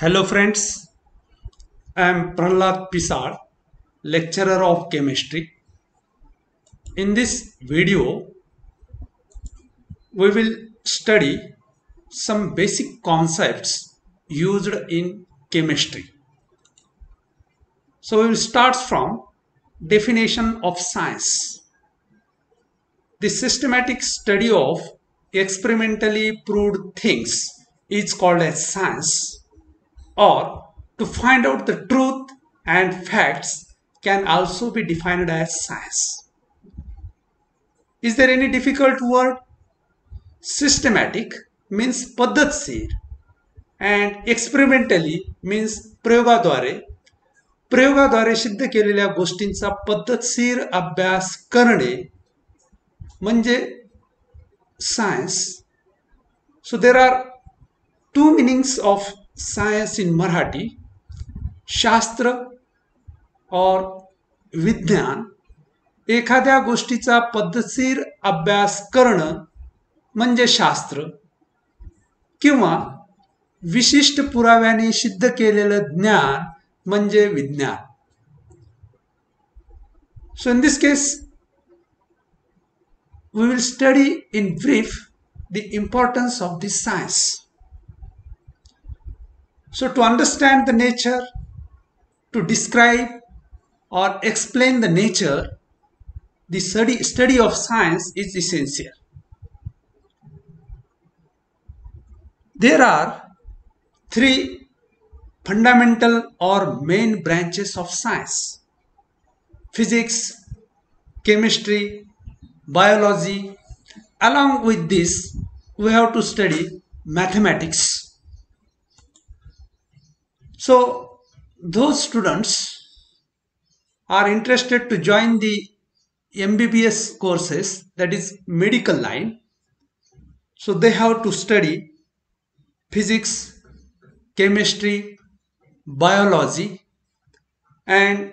Hello friends, I am Prahlad Pisar, lecturer of chemistry. In this video, we will study some basic concepts used in chemistry. So we will start from definition of science. The systematic study of experimentally proved things is called as science, or to find out the truth and facts can also be defined as science. Is there any difficult word? Systematic means पद्धतशीर and experimentally means प्रयोगाद्वारे सिद्ध केलेल्या गोष्टींचा पद्धतशीर अभ्यास करणे म्हणजे science. So there are two meanings of science in Marathi, शास्त्र और विज्ञान. एखाद्या गोष्टीचा पद्धतशीर अभ्यास करणं म्हणजे शास्त्र किंवा विशिष्ट पुराव्याने सिद्ध केलेलं ज्ञान म्हणजे विज्ञान. So in this case we will study in brief the importance of this science. So to understand the nature, to describe or explain the nature, the study of science is essential. There are three fundamental or main branches of science: physics, chemistry, biology. Along with this, we have to study mathematics. So those students are interested to join the MBBS courses, that is medical line. So they have to study physics, chemistry, biology, and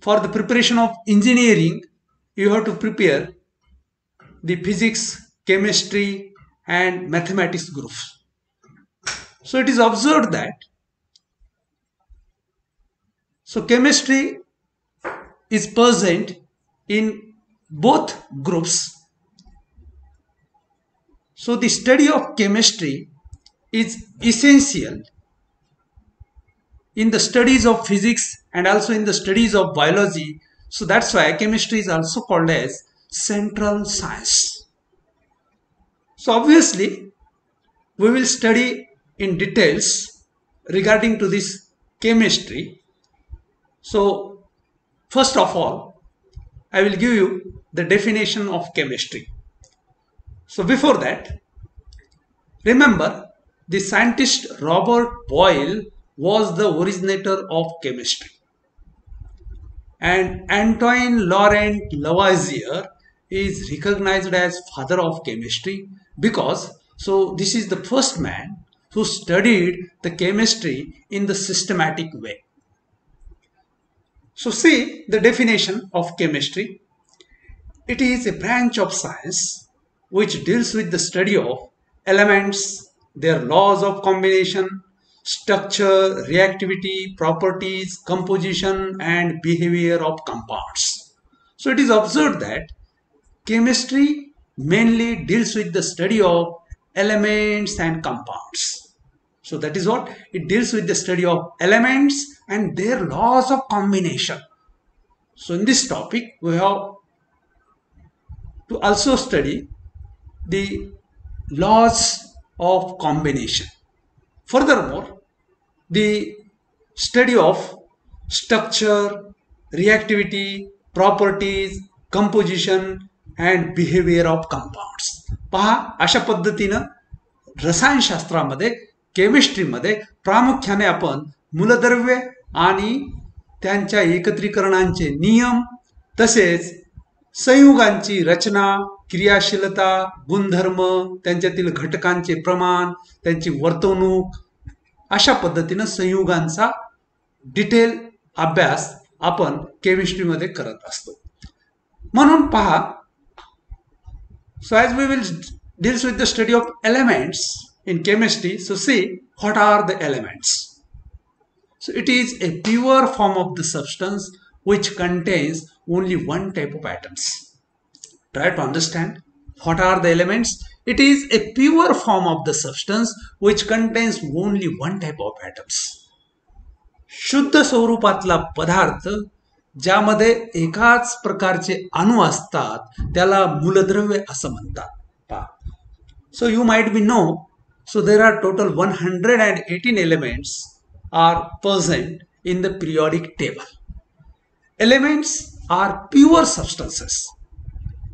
for the preparation of engineering, you have to prepare the physics, chemistry, and mathematics groups. So it is observed that chemistry is present in both groups. So the study of chemistry is essential in the studies of physics and also in the studies of biology. So that's why chemistry is also called as central science. So obviously we will study in details regarding to this chemistry. So first of all, I will give you the definition of chemistry. So before that, remember the scientist Robert Boyle was the originator of chemistry, and Antoine Laurent Lavoisier is recognized as father of chemistry because this is the first man who studied the chemistry in the systematic way. So see the definition of chemistry. It is a branch of science which deals with the study of elements, their laws of combination, structure, reactivity, properties, composition, and behavior of compounds. So it is observed that chemistry mainly deals with the study of elements and compounds. So that is what it deals with, the study of elements and their laws of combination. So in this topic, we have to also study the laws of combination. Furthermore, the study of structure, reactivity, properties, composition, and behavior of compounds. पहा, अशा पद्धतीनं रसायनशास्त्रामध्ये, केमिस्ट्रीमध्ये प्रामुख्याने आपण मूलद्रव्ये आणि त्यांच्या एकत्रीकरणांचे नियम, तसेच संयुगांची रचना, क्रियाशीलता, गुणधर्म, त्यांच्यातील घटकांचे प्रमाण, त्यांची वर्तणूक, अशा पद्धतीने संयुगांचा डिटेल अभ्यास आपण केमिस्ट्रीमध्ये करत असतो. म्हणून पहा, so as we will deals with the study of elements in chemistry. So see, what are the elements? So it is a pure form of the substance which contains only one type of atoms. Try to understand what are the elements. It is a pure form of the substance which contains only one type of atoms. शुद्ध स्वरूपातला पदार्थ ज्यामध्ये एकाच प्रकारचे अणु असतात त्याला मूलद्रव्य असं म्हणतात. So you might be know, so there are total 118 elements are present in the periodic table. Elements are pure substances.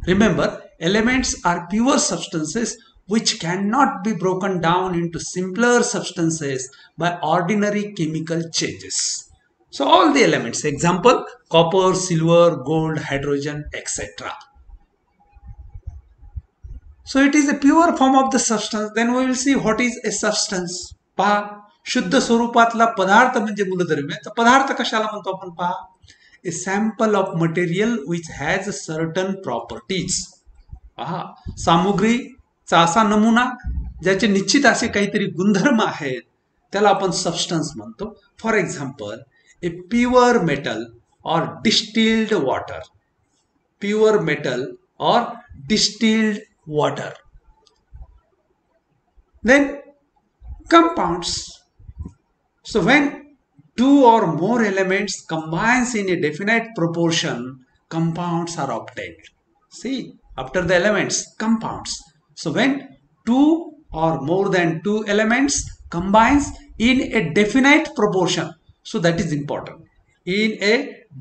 Remember, elements are pure substances which cannot be broken down into simpler substances by ordinary chemical changes. So all the elements, example, copper, silver, gold, hydrogen, etc. So it is a pure form of the substance. Then we will see what is a substance. पहा, शुद्ध स्वरूपातला पदार्थ म्हणजे मूलद्रव्य. तर पदार्थ कशाला म्हणतो आपण? पहा, a sample of material which has certain properties. पहा, सामुग्रीचा असा नमुना ज्याचे निश्चित असे काहीतरी गुणधर्म आहेत त्याला आपण सबस्टन्स म्हणतो. For example, a pure metal or distilled water. Pure metal or distilled water. Then compounds. So when two or more elements combines in a definite proportion, compounds are obtained. See, after the elements, compounds. So when two or more than two elements combines in a definite proportion, so that is important. In a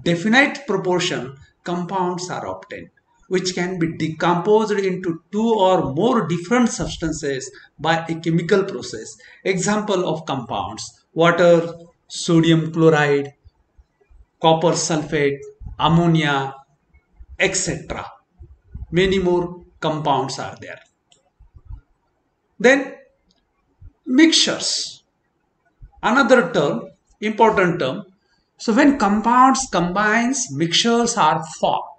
definite proportion, compounds are obtained, which can be decomposed into two or more different substances by a chemical process. Example of compounds: water, sodium chloride, copper sulfate, ammonia, etc. Many more compounds are there. Then mixtures, another term, important term. So when compounds combines, mixtures are formed.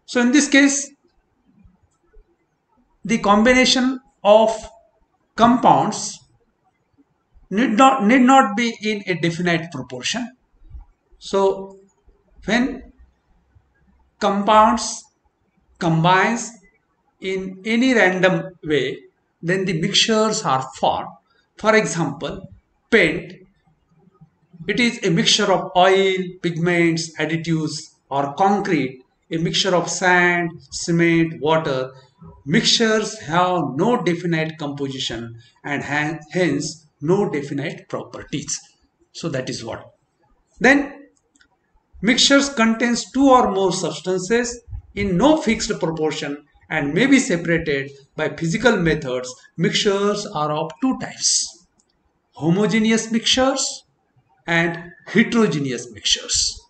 So in this case, the combination of compounds need not be in a definite proportion. So when compounds combines in any random way, then the mixtures are formed. For example, paint. It is a mixture of oil, pigments, additives, or concrete, a mixture of sand, cement, water. Mixtures have no definite composition and hence no definite properties. So that is what. Then mixtures contains two or more substances in no fixed proportion and may be separated by physical methods. Mixtures are of two types: homogeneous mixtures and heterogeneous mixtures.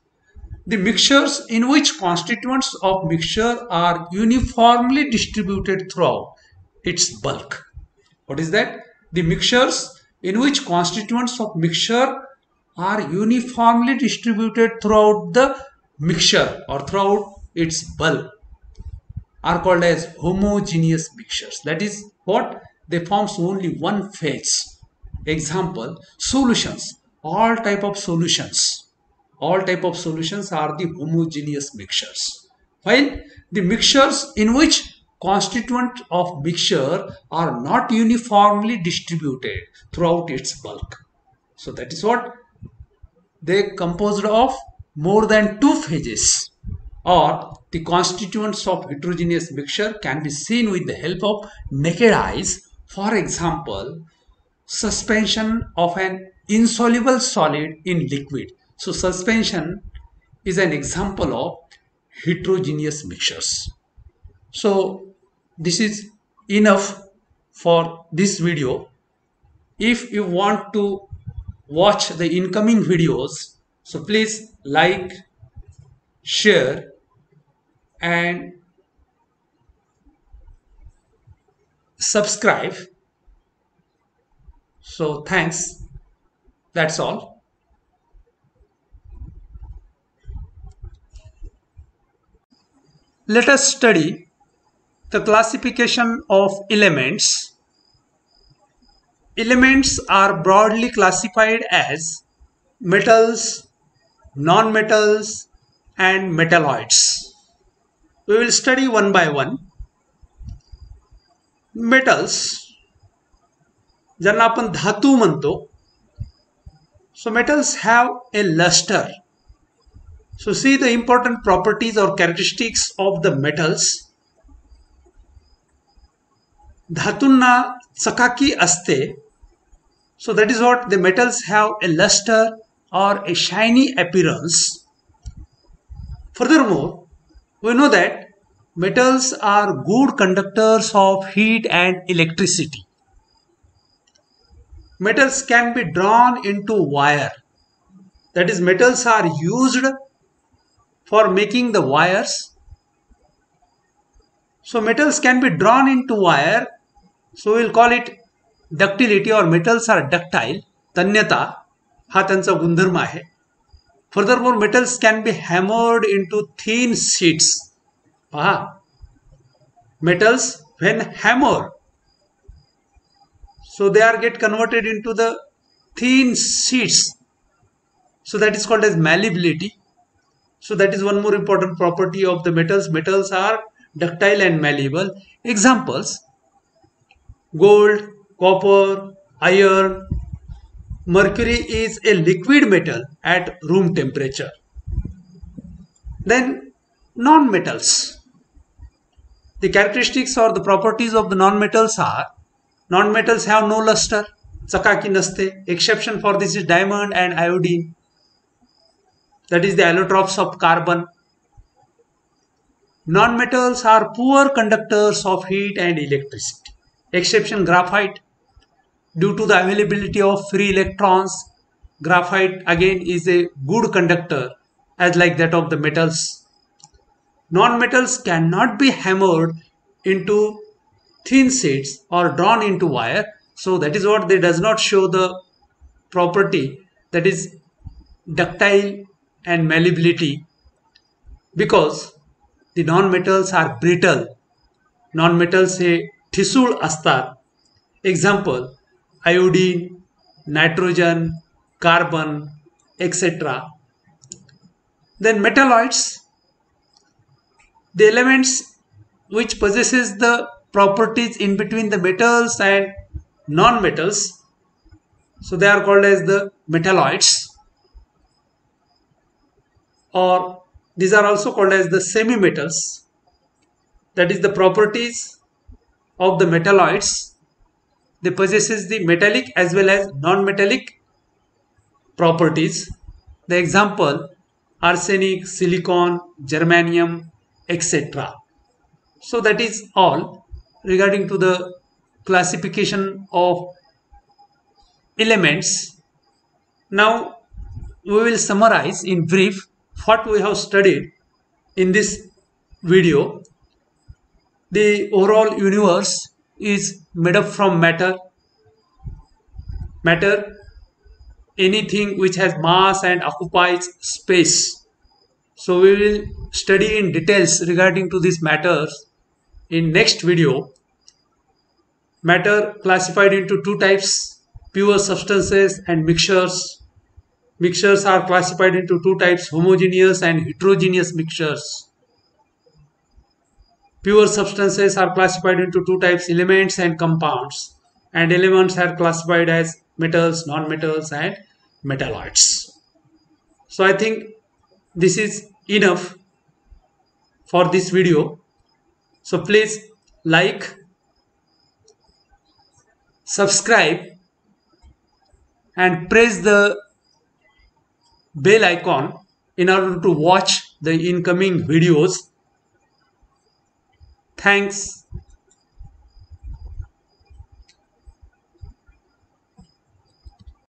The mixtures in which constituents of mixture are uniformly distributed throughout its bulk. What is that? The mixtures in which constituents of mixture are uniformly distributed throughout the mixture or throughout its bulk are called as homogeneous mixtures. That is what? They forms only one phase. Example, solutions. All type of solutions are the homogeneous mixtures, while the mixtures in which constituents of mixture are not uniformly distributed throughout its bulk. So that is what? They composed of more than two phases, or the constituents of heterogeneous mixture can be seen with the help of naked eyes. For example, suspension of an insoluble solid in liquid. So suspension is an example of heterogeneous mixtures. So this is enough for this video. If you want to watch the incoming videos, so please like, share and subscribe. So thanks. That's all. Let us study the classification of elements elements are broadly classified as metals, non-metals, and metalloids. We will study one by one. Metals, ज्यांना आपण धातू म्हणतो. So metals have a luster. So see the important properties or characteristics of the metals. धातूंना चकाकी असते. So that is what the metals have a luster or a shiny appearance. Furthermore, we know that metals are good conductors of heat and electricity. Metals can be drawn into wire. That is, metals are used for making the wires. So metals can be drawn into wire. So we will call it ductility, or metals are ductile. तन्यता हा त्यांचा गुणधर्म आहे. Furthermore, metals can be hammered into thin sheets. पहा, metals when hammered, so they are get converted into the thin sheets. So that is called as malleability. So that is one more important property of the metals. Metals are ductile and malleable. Examples: gold, copper, iron. Mercury is a liquid metal at room temperature. Then non-metals. The characteristics or the properties of the non-metals are: non-metals have no luster, चकाकी नसते. Exception for this is diamond and iodine. That is the allotropes of carbon. Non-metals are poor conductors of heat and electricity. Exception graphite. Due to the availability of free electrons, graphite again is a good conductor as like that of the metals. Non-metals cannot be hammered into thin sheets or drawn into wire. So that is what they does not show the property, that is ductile and malleability, because the non-metals are brittle. Non-metals हे ठिसूळ असतात. Example: iodine, nitrogen, carbon, etc. Then metalloids, the elements which possesses the properties in between the metals and non-metals. So they are called as the metalloids, or these are also called as the semi-metals. That is the properties of the metalloids. They possesses the metallic as well as non-metallic properties. The example: arsenic, silicon, germanium, etc. So that is all regarding to the classification of elements. Now we will summarize in brief what we have studied in this video. The overall universe is made up from matter. Matter, anything which has mass and occupies space. So we will study in details regarding to these matters in next video. Matter classified into two types: pure substances and mixtures. Mixtures are classified into two types: homogeneous and heterogeneous mixtures. Pure substances are classified into two types: elements and compounds. And elements are classified as metals, non-metals, and metalloids. So I think this is enough for this video. So please like, subscribe, and press the bell icon in order to watch the incoming videos. Thanks.